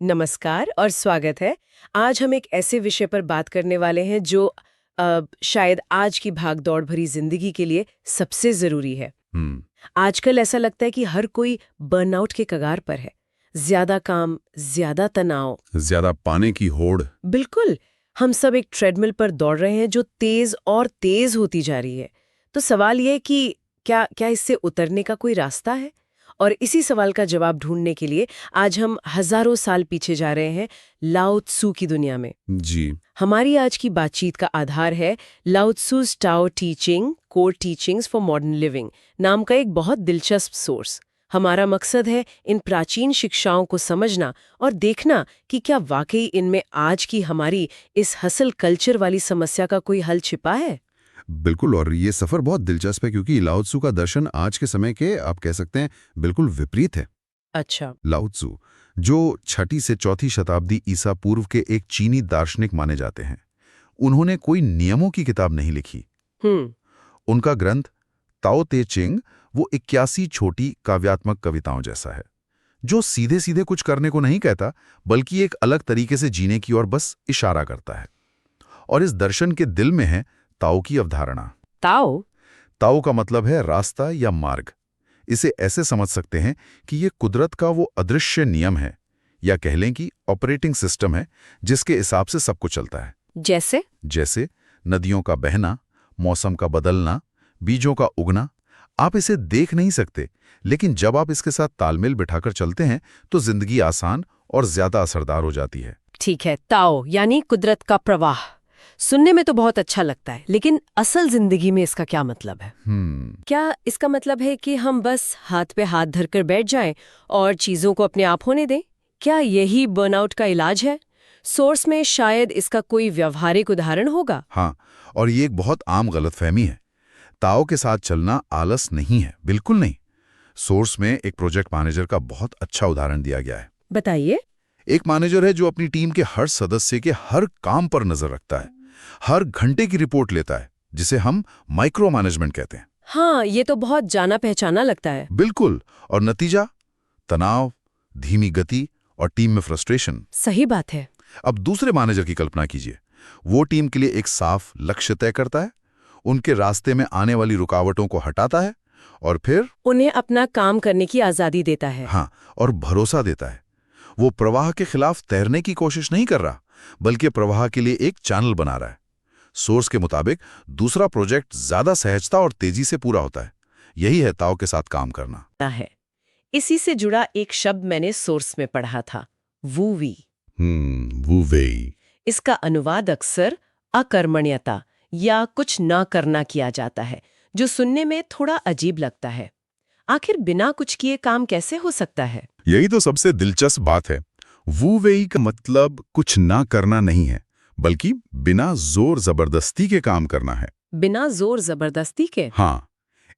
नमस्कार और स्वागत है। आज हम एक ऐसे विषय पर बात करने वाले हैं जो शायद आज की भाग-दौड़ भरी जिंदगी के लिए सबसे जरूरी है। हम्म। आजकल ऐसा लगता है कि हर कोई बर्नआउट के कगार पर है। ज्यादा काम, ज्यादा तनाव। ज्यादा पाने की होड़। बिल्कुल, हम सब एक ट्रेडमिल पर दौड़ रहे हैं जो तेज और तेज होती जा रही है। तो सवाल ये है कि क्या क्या इससे उतरने का कोई रास्ता है? और इसी सवाल का जवाब ढूंढने के लिए आज हम हजारों साल पीछे जा रहे हैं, लाओ त्सू की दुनिया में। जी। हमारी आज की बातचीत का आधार है Lao Tzu's Tao teaching core teachings for modern living नाम का एक बहुत दिलचस्प सोर्स। हमारा मकसद है इन प्राचीन शिक्षाओं को समझना और देखना कि क्या वाकई इनमें आज की हमारी इस हसल कल्चर वाली समस्या का कोई हल छिपा है। बिल्कुल, और ये सफर बहुत दिलचस्प है क्योंकि लाओ त्सू का दर्शन आज के समय के आप कह सकते हैं बिल्कुल विपरीत है। अच्छा। लाओ त्सू, जो 6ठी से 4थी शताब्दी ईसा पूर्व के एक चीनी दार्शनिक माने जाते हैं, उन्होंने कोई नियमों की किताब नहीं लिखी। हम्म। उनका ग्रंथ ताओ ते चिंग वो 81 छोटी काव्यात्मक कविताओं जैसा है, जो सीधे सीधे कुछ करने को नहीं कहता, बल्कि एक अलग तरीके से जीने की ओर बस इशारा करता है। और इस दर्शन के दिल में है ताओ की अवधारणा। ताओ। ताओ का मतलब है रास्ता या मार्ग। इसे ऐसे समझ सकते हैं कि ये कुदरत का वो अदृश्य नियम है, या कह लें कि ऑपरेटिंग सिस्टम है, जिसके हिसाब से सब कुछ चलता है। जैसे नदियों का बहना, मौसम का बदलना, बीजों का उगना। आप इसे देख नहीं सकते, लेकिन जब आप इसके साथ तालमेल बिठाकर चलते हैं तो जिंदगी आसान और ज्यादा असरदार हो जाती है। ठीक है, ताओ यानी कुदरत का प्रवाह। सुनने में तो बहुत अच्छा लगता है, लेकिन असल जिंदगी में इसका क्या मतलब है? क्या इसका मतलब है कि हम बस हाथ पे हाथ धरकर बैठ जाएं और चीजों को अपने आप होने दें? क्या यही बर्नआउट का इलाज है? सोर्स में शायद इसका कोई व्यवहारिक उदाहरण होगा। हाँ, और ये एक बहुत आम गलतफहमी है। ताओ के साथ चलना आलस नहीं है, बिल्कुल नहीं। सोर्स में एक प्रोजेक्ट मैनेजर का बहुत अच्छा उदाहरण दिया गया है। बताइए। एक मैनेजर है जो अपनी टीम के हर सदस्य के हर काम पर नजर रखता है, हर घंटे की रिपोर्ट लेता है, जिसे हम माइक्रो मैनेजमेंट कहते हैं। हाँ, ये तो बहुत जाना पहचाना लगता है। बिल्कुल, और नतीजा तनाव, धीमी गति और टीम में फ्रस्ट्रेशन। सही बात है। अब दूसरे मैनेजर की कल्पना कीजिए। वो टीम के लिए एक साफ लक्ष्य तय करता है, उनके रास्ते में आने वाली रुकावटों को हटाता है, और फिर उन्हें अपना काम करने की आजादी देता है। हाँ, और भरोसा देता है। वो प्रवाह के खिलाफ तैरने की कोशिश नहीं कर रहा, बल्कि प्रवाह के लिए एक चैनल बना रहा है। सोर्स के मुताबिक दूसरा प्रोजेक्ट ज्यादा सहजता और तेजी से पूरा होता है। यही है ताओ के साथ काम करना। है। इसी से जुड़ा एक शब्द मैंने सोर्स में पढ़ा था, वू वी। वू वेई। इसका अनुवाद अक्सर अकर्मण्यता या कुछ ना करना किया जाता है, जो सुनने में थोड़ा अजीब लगता है। आखिर बिना कुछ किए काम कैसे हो सकता है? यही तो सबसे दिलचस्प बात है। वू वेई का मतलब कुछ ना करना नहीं है, बल्कि बिना जोर जबरदस्ती के काम करना है। बिना जोर जबरदस्ती के? हाँ,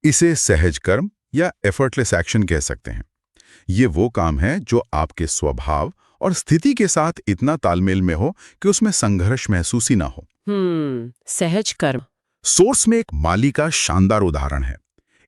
इसे सहज कर्म या एफर्टलेस एक्शन कह सकते हैं। ये वो काम है जो आपके स्वभाव और स्थिति के साथ इतना तालमेल में हो कि उसमें संघर्ष महसूस ही ना हो। सहज कर्म। सोर्स में एक माली का शानदार उदाहरण है।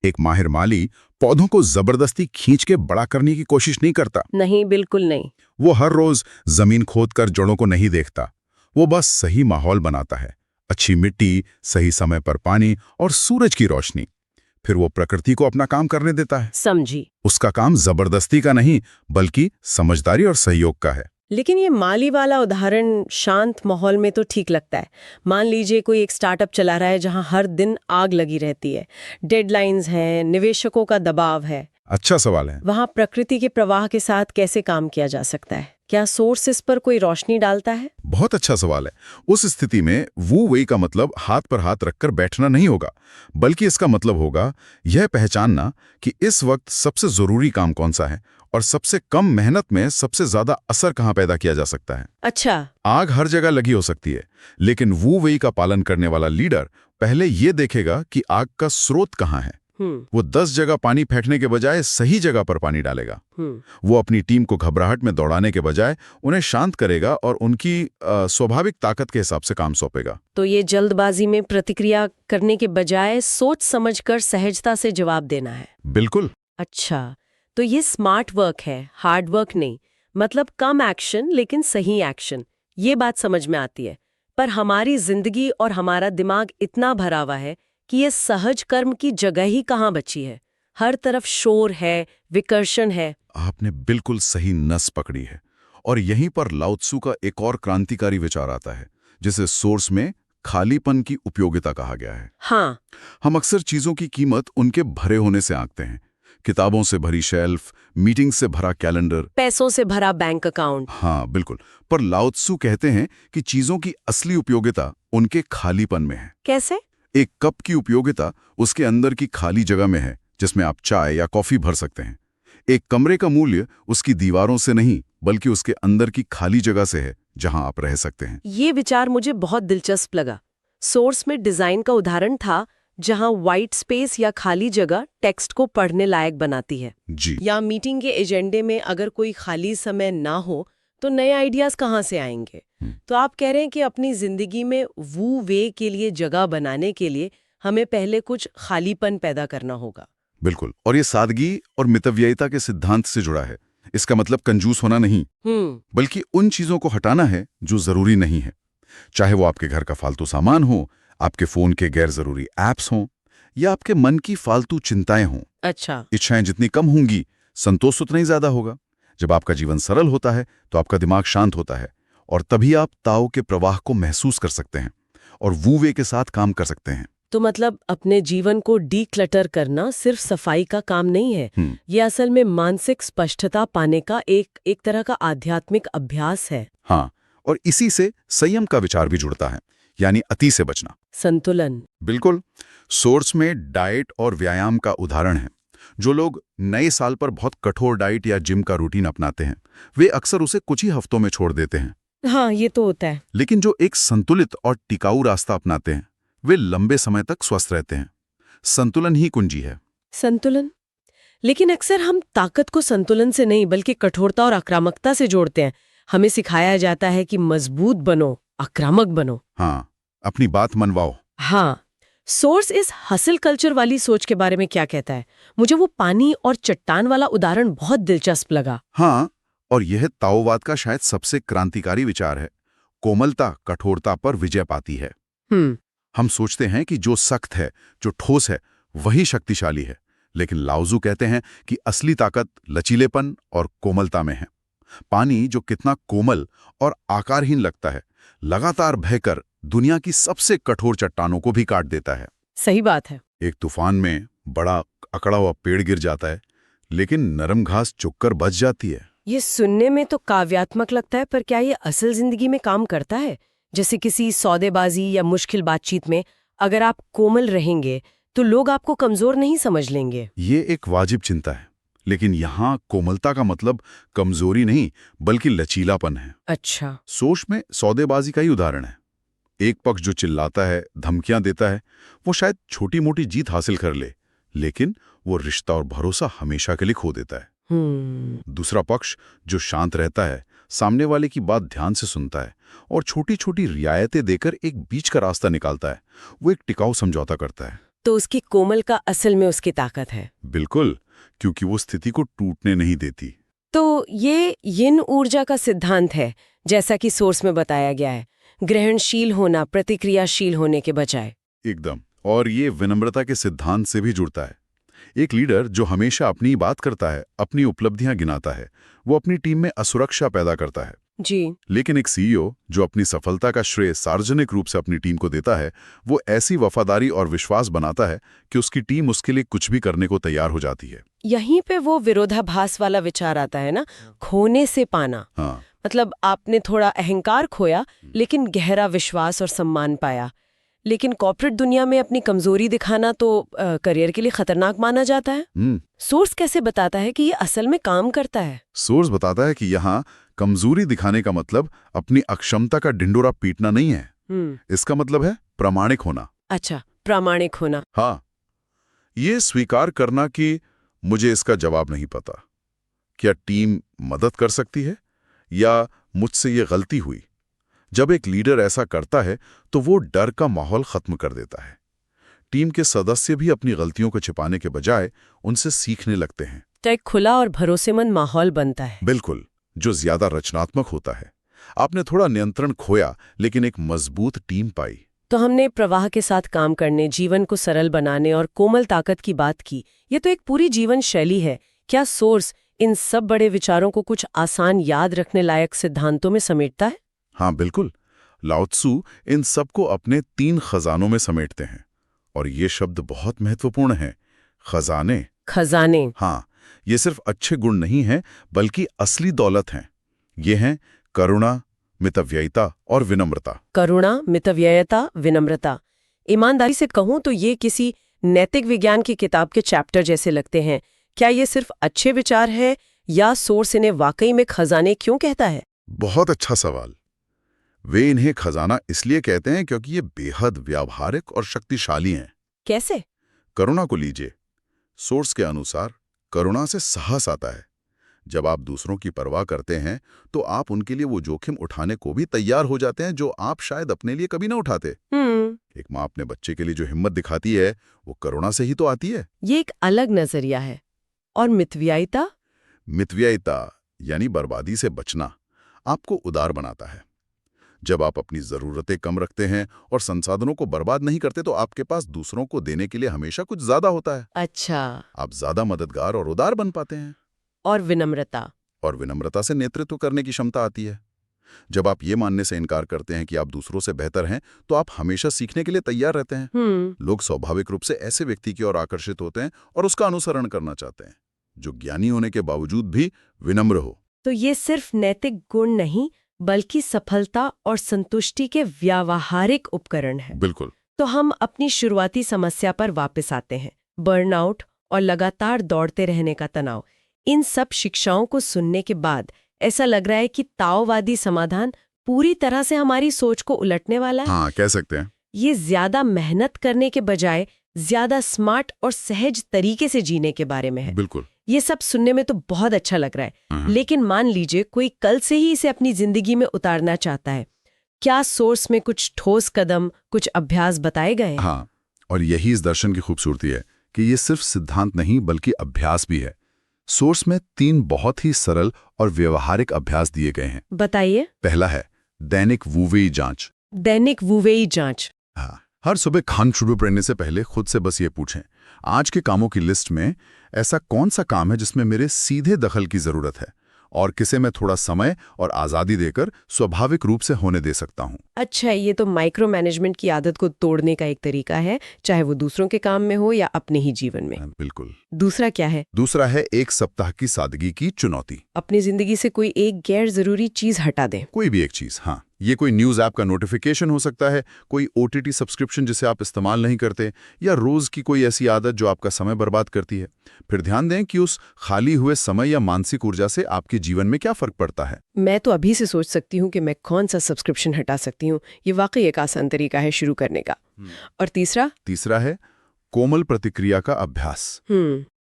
एक माहिर माली पौधों को जबरदस्ती खींच के बड़ा करने की कोशिश नहीं करता। नहीं, बिल्कुल नहीं। वो हर रोज जमीन खोदकर जड़ों को नहीं देखता। वो बस सही माहौल बनाता है, अच्छी मिट्टी, सही समय पर पानी और सूरज की रोशनी। फिर वो प्रकृति को अपना काम करने देता है। समझी। उसका काम जबरदस्ती का नहीं, बल्कि समझदारी और सहयोग का है। लेकिन ये माली वाला उदाहरण शांत माहौल में तो ठीक लगता है। मान लीजिए कोई एक स्टार्टअप चला रहा है जहां हर दिन आग लगी रहती है, डेडलाइंस हैं, निवेशकों का दबाव है। अच्छा सवाल है। वहां प्रकृति के प्रवाह के साथ कैसे काम किया जा सकता है? क्या सोर्स इस पर कोई रोशनी डालता है? बहुत अच्छा सवाल है। उस स्थिति में वू वेई का मतलब हाथ पर हाथ रखकर बैठना नहीं होगा, बल्कि इसका मतलब होगा यह पहचानना कि इस वक्त सबसे जरूरी काम कौन सा है और सबसे कम मेहनत में सबसे ज्यादा असर कहां पैदा किया जा सकता है। अच्छा। आग हर जगह लगी हो सकती है, लेकिन वू वेई का पालन करने वाला लीडर पहले ये देखेगा कि आग का स्रोत कहां है। वो 10 जगह पानी फेंकने के बजाय सही जगह पर पानी डालेगा। वो अपनी टीम को घबराहट में दौड़ाने के बजाय उन्हें शांत करेगा और उनकी स्वाभाविक ताकत के हिसाब से काम सौंपेगा। तो ये जल्दबाजी में प्रतिक्रिया करने के बजाय सोच समझकर सहजता से जवाब देना है। बिल्कुल। अच्छा, तो ये स्मार्ट वर्क है, हार्ड वर्क नहीं। मतलब कम एक्शन लेकिन सही एक्शन, ये बात समझ में आती है। पर हमारी जिंदगी और हमारा दिमाग इतना भरा हुआ है कि ये सहज कर्म की जगह ही कहाँ बची है। हर तरफ शोर है, विकर्षण है। आपने बिल्कुल सही नस पकड़ी है। और यहीं पर लाओ त्सु का एक और क्रांतिकारी विचार आता है, जिसे सोर्स में खालीपन की उपयोगिता कहा गया है। हाँ, हम अक्सर चीजों की कीमत उनके भरे होने से आंकते हैं। किताबों से भरी शेल्फ, मीटिंग से भरा कैलेंडर, पैसों से भरा बैंक अकाउंट। हाँ बिल्कुल। पर लाओ त्सु कहते हैं कि चीजों की असली उपयोगिता उनके खालीपन में है। कैसे? एक कप की उपयोगिता उसके अंदर की खाली जगह में है, जिसमें आप चाय या कॉफी भर सकते हैं। एक कमरे का मूल्य उसकी दीवारों से नहीं, बल्कि उसके अंदर की खाली जगह से है, जहां आप रह सकते हैं। ये विचार मुझे बहुत दिलचस्प लगा। सोर्स में डिजाइन का उदाहरण था, जहां व्हाइट स्पेस या खाली जगह टेक्स्ट को पढ़ने लायक बनाती है। जी, या मीटिंग के एजेंडे में अगर कोई खाली समय ना हो तो नए आइडियाज कहाँ से आएंगे। तो आप कह रहे हैं कि अपनी जिंदगी में वू वे के लिए जगह बनाने के लिए हमें पहले कुछ खालीपन पैदा करना होगा। बिल्कुल। और ये सादगी और मितव्ययिता के सिद्धांत से जुड़ा है। इसका मतलब कंजूस होना नहीं, बल्कि उन चीजों को हटाना है जो जरूरी नहीं है। चाहे वो आपके घर का फालतू सामान हो, आपके फोन के गैर जरूरी ऐप्स हों, या आपके मन की फालतू चिंताएं हों। अच्छा। इच्छाएं जितनी कम होंगी, संतोष उतना ही ज्यादा होगा। जब आपका जीवन सरल होता है तो आपका दिमाग शांत होता है, और तभी आप ताओ के प्रवाह को महसूस कर सकते हैं और वू वे के साथ काम कर सकते हैं। तो मतलब अपने जीवन को डीक्लटर करना सिर्फ सफाई का काम नहीं है, ये असल में मानसिक स्पष्टता पाने का एक तरह का आध्यात्मिक अभ्यास है। हाँ, और इसी से संयम का विचार भी जुड़ता है, यानी अति से बचना, संतुलन। बिल्कुल। सोर्स में डाइट और व्यायाम का उदाहरण है। जो लोग नए साल पर बहुत कठोर डाइट या जिम का रूटीन अपनाते हैं, वे अक्सर उसे कुछ ही हफ्तों में छोड़ देते हैं। हाँ, ये तो होता है। लेकिन जो एक संतुलित और टिकाऊ रास्ता अपनाते हैं, वे लंबे समय तक स्वस्थ रहते हैं। संतुलन ही कुंजी है। संतुलन। लेकिन अक्सर हम ताकत को संतुलन से नहीं बल्कि कठोरता और आक्रामकता से जोड़ते हैं। हमें सिखाया जाता है कि मजबूत बनो, आक्रामक बनो। हाँ, अपनी बात मनवाओ। हाँ। सोर्स इस हसल कल्चर वाली सोच के बारे में क्या कहता है? मुझे वो पानी और चट्टान वाला उदाहरण बहुत दिलचस्प लगा। हाँ, और यह ताओवाद का शायद सबसे क्रांतिकारी विचार है। कोमलता कठोरता पर विजय पाती है। हम सोचते हैं कि जो सख्त है, जो ठोस है, वही शक्तिशाली है। लेकिन लाओजू कहते हैं कि असली ताकत लचीलेपन और कोमलता में है। पानी जो कितना कोमल और आकारहीन लगता है, लगातार बहकर दुनिया की सबसे कठोर चट्टानों को भी काट देता है। सही बात है। एक तूफान में बड़ा अकड़ा हुआ पेड़ गिर जाता है, लेकिन नरम घास चुककर बच जाती है। ये सुनने में तो काव्यात्मक लगता है, पर क्या ये असल जिंदगी में काम करता है? जैसे किसी सौदेबाजी या मुश्किल बातचीत में अगर आप कोमल रहेंगे तो लोग आपको कमजोर नहीं समझ लेंगे। ये एक वाजिब चिंता है, लेकिन यहाँ कोमलता का मतलब कमजोरी नहीं बल्कि लचीलापन है। अच्छा। सोच में सौदेबाजी का ही उदाहरण है। एक पक्ष जो चिल्लाता है, धमकियां देता है, वो शायद छोटी मोटी जीत हासिल कर ले, लेकिन वो रिश्ता और भरोसा हमेशा के लिए खो देता है। दूसरा पक्ष जो शांत रहता है, सामने वाले की बात ध्यान से सुनता है और छोटी छोटी रियायतें देकर एक बीच का रास्ता निकालता है, वो एक टिकाऊ समझौता करता है। तो उसकी कोमल का असल में उसकी ताकत है। बिल्कुल, क्योंकि वो स्थिति को टूटने नहीं देती। तो ये यिन ऊर्जा का सिद्धांत है, जैसा कि सोर्स में बताया गया है, ग्रहणशील होना प्रतिक्रियाशील होने के बजाय। एकदम। और ये विनम्रता के सिद्धांत से भी जुड़ता है। एक लीडर जो हमेशा अपनी बात करता है, अपनी उपलब्धियां गिनाता है, वो अपनी टीम में असुरक्षा पैदा करता है। जी। लेकिन एक सीईओ जो अपनी सफलता का श्रेय सार्वजनिक रूप से अपनी टीम को देता है, वो ऐसी वफादारी और विश्वास बनाता है कि उसकी टीम उसके लिए कुछ भी करने को तैयार हो जाती है। यहीं पे वो विरोधाभास वाला विचार आता है ना, खोने से पाना। हाँ, मतलब आपने थोड़ा अहंकार खोया लेकिन गहरा विश्वास और सम्मान पाया। लेकिन कॉर्पोरेट दुनिया में अपनी कमजोरी दिखाना तो करियर के लिए खतरनाक माना जाता है। सोर्स कैसे बताता है कि ये असल में काम करता है? सोर्स बताता है कि यहाँ कमजोरी दिखाने का मतलब अपनी अक्षमता का ढिंडोरा पीटना नहीं है। इसका मतलब है प्रामाणिक होना। अच्छा, प्रामाणिक होना। हाँ, ये स्वीकार करना कि मुझे इसका जवाब नहीं पता, क्या टीम मदद कर सकती है या मुझसे ये गलती हुई। जब एक लीडर ऐसा करता है तो वो डर का माहौल खत्म कर देता है। टीम के सदस्य भी अपनी गलतियों को छिपाने के बजाय उनसे सीखने लगते हैं। तो एक खुला और भरोसेमंद माहौल बनता है। बिल्कुल, जो ज्यादा रचनात्मक होता है। आपने थोड़ा नियंत्रण खोया, लेकिन एक मजबूत टीम पाई। तो हमने प्रवाह के साथ काम करने, जीवन को सरल बनाने और कोमल ताकत की बात की। ये तो एक पूरी जीवन शैली है। क्या सोर्स इन सब बड़े विचारों को कुछ आसान याद रखने लायक सिद्धांतों में समेटता है? हाँ बिल्कुल। लाओ त्सु इन सबको अपने 3 खजानों में समेटते हैं। और ये शब्द बहुत महत्वपूर्ण है, खजाने। खजाने। हाँ, ये सिर्फ अच्छे गुण नहीं हैं, बल्कि असली दौलत हैं। ये हैं करुणा, मितव्ययिता और विनम्रता। करुणा, मितव्ययिता, विनम्रता। ईमानदारी से कहूं तो ये किसी नैतिक विज्ञान की किताब के चैप्टर जैसे लगते हैं। क्या ये सिर्फ अच्छे विचार है या सोर्स इन्हें वाकई में खजाने क्यों कहता है? बहुत अच्छा सवाल। वे इन्हें खजाना इसलिए कहते हैं क्योंकि ये बेहद व्यावहारिक और शक्तिशाली हैं। कैसे? करुणा को लीजिए। सोर्स के अनुसार करुणा से साहस आता है। जब आप दूसरों की परवाह करते हैं तो आप उनके लिए वो जोखिम उठाने को भी तैयार हो जाते हैं जो आप शायद अपने लिए कभी ना उठाते। एक माँ अपने बच्चे के लिए जो हिम्मत दिखाती है वो करुणा से ही तो आती है। ये एक अलग नजरिया है। और मितव्ययिता? मितव्ययिता यानी बर्बादी से बचना आपको उदार बनाता है। जब आप अपनी जरूरतें कम रखते हैं और संसाधनों को बर्बाद नहीं करते तो आपके पास दूसरों को देने के लिए हमेशा कुछ ज्यादा होता है। अच्छा। आप ज्यादा मददगार और उदार बन पाते हैं। और विनम्रता? और विनम्रता से नेतृत्व करने की क्षमता आती है। जब आप ये मानने से इनकार करते हैं कि आप दूसरों से बेहतर हैं तो आप हमेशा सीखने के लिए तैयार रहते हैं। लोग स्वाभाविक रूप से ऐसे व्यक्ति की ओर आकर्षित होते हैं और उसका अनुसरण करना चाहते हैं जो ज्ञानी होने के बावजूद भी विनम्र हो। तो ये सिर्फ नैतिक गुण नहीं बल्कि सफलता और संतुष्टि के व्यावहारिक उपकरण है। बिल्कुल। तो हम अपनी शुरुआती समस्या पर वापस आते हैं। बर्नआउट और लगातार दौड़ते रहने का तनाव। इन सब शिक्षाओं को सुनने के बाद ऐसा लग रहा है कि ताओवादी समाधान पूरी तरह से हमारी सोच को उलटने वाला है। हाँ, कह सकते हैं। ये ज्यादा मेहनत करने के बजाय ज्यादा स्मार्ट और सहज तरीके से जीने के बारे में है। बिल्कुल। ये सब सुनने में तो बहुत अच्छा लग रहा है, लेकिन मान लीजिए कोई कल से ही इसे अपनी जिंदगी में उतारना चाहता है। क्या सोर्स में कुछ ठोस कदम, कुछ अभ्यास बताए गए? हाँ, और यही इस दर्शन की खूबसूरती है कि ये सिर्फ सिद्धांत नहीं बल्कि अभ्यास भी है। सोर्स में 3 बहुत ही सरल और व्यवहारिक अभ्यास दिए गए हैं। बताइए। पहला है दैनिक वुवेई जांच। दैनिक वुवेई जांच। हाँ, हर सुबह खान शुरू करने से पहले खुद से बस ये पूछें, आज के कामों की लिस्ट में ऐसा कौन सा काम है जिसमें मेरे सीधे दखल की जरूरत है और किसे मैं थोड़ा समय और आजादी देकर स्वाभाविक रूप से होने दे सकता हूँ। अच्छा, ये तो माइक्रो मैनेजमेंट की आदत को तोड़ने का एक तरीका है, चाहे वो दूसरों के काम में हो या अपने ही जीवन में। बिल्कुल। दूसरा क्या है? दूसरा है 1 सप्ताह की सादगी की चुनौती। अपनी जिंदगी से कोई एक गैर जरूरी चीज हटा दें। कोई भी एक चीज। हाँ, ये कोई न्यूज ऐप का नोटिफिकेशन हो सकता है, कोई OTT सब्सक्रिप्शन जिसे आप इस्तेमाल नहीं करते, या रोज की कोई ऐसी आदत जो आपका समय बर्बाद करती है। फिर ध्यान दें कि उस खाली हुए समय या मानसिक ऊर्जा से आपके जीवन में क्या फर्क पड़ता है। मैं तो अभी से सोच सकती हूँ कि मैं कौन सा सब्सक्रिप्शन हटा सकती हूँ। ये वाकई एक आसान तरीका है शुरू करने का। और तीसरा है कोमल प्रतिक्रिया का अभ्यास।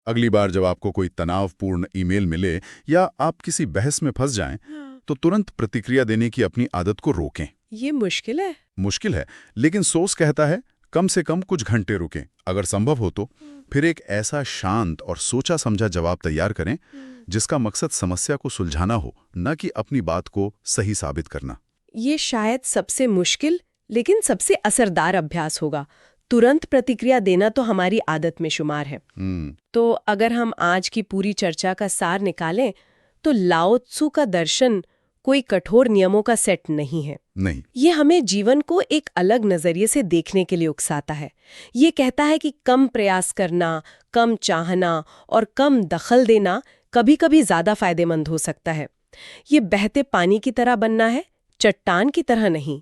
अगली बार जब आपको कोई तनावपूर्ण ईमेल मिले या आप किसी बहस में फंस जाएं, तो तुरंत प्रतिक्रिया देने की अपनी आदत को रोकें। ये मुश्किल है। मुश्किल है, लेकिन सोर्स कहता है कम से कम कुछ घंटे रुकें। अगर संभव हो तो फिर एक ऐसा शांत और सोचा समझा जवाब तैयार करें जिसका मकसद समस्या को सुलझाना हो, न कि अपनी बात को सही साबित करना। ये शायद सबसे मुश्किल लेकिन सबसे असरदार अभ्यास होगा। तुरंत प्रतिक्रिया देना तो हमारी आदत में शुमार है। तो अगर हम आज की पूरी चर्चा का सार निकालें तो लाओ त्सु का दर्शन कोई कठोर नियमों का सेट नहीं है। नहीं, ये हमें जीवन को एक अलग नजरिए से देखने के लिए उकसाता है। ये कहता है कि कम प्रयास करना, कम चाहना और कम दखल देना कभी कभी ज्यादा फायदेमंद हो सकता है। ये बहते पानी की तरह बनना है, चट्टान की तरह नहीं।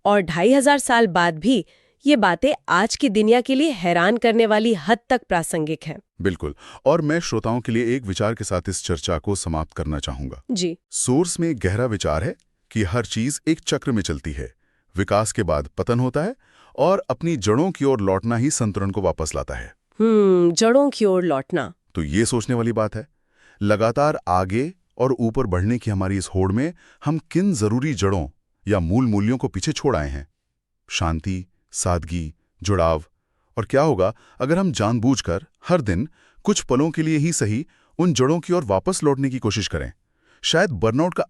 और 2500 साल बाद भी ये बातें आज की दुनिया के लिए हैरान करने वाली हद तक प्रासंगिक हैं। बिल्कुल। और मैं श्रोताओं के लिए एक विचार के साथ इस चर्चा को समाप्त करना चाहूंगा। जी। सोर्स में एक गहरा विचार है कि हर चीज एक चक्र में चलती है। विकास के बाद पतन होता है और अपनी जड़ों की ओर लौटना ही संतुलन को वापस लाता है। जड़ों की ओर लौटना। तो ये सोचने वाली बात है, लगातार आगे और ऊपर बढ़ने की हमारी इस होड़ में हम किन जरूरी जड़ों या मूल मूल्यों को पीछे छोड़ आए हैं। शांति, सादगी, जुड़ाव। और क्या होगा अगर हम जानबूझकर हर दिन कुछ पलों के लिए ही सही उन जड़ों की ओर वापस लौटने की कोशिश करें। शायद बर्नआउट का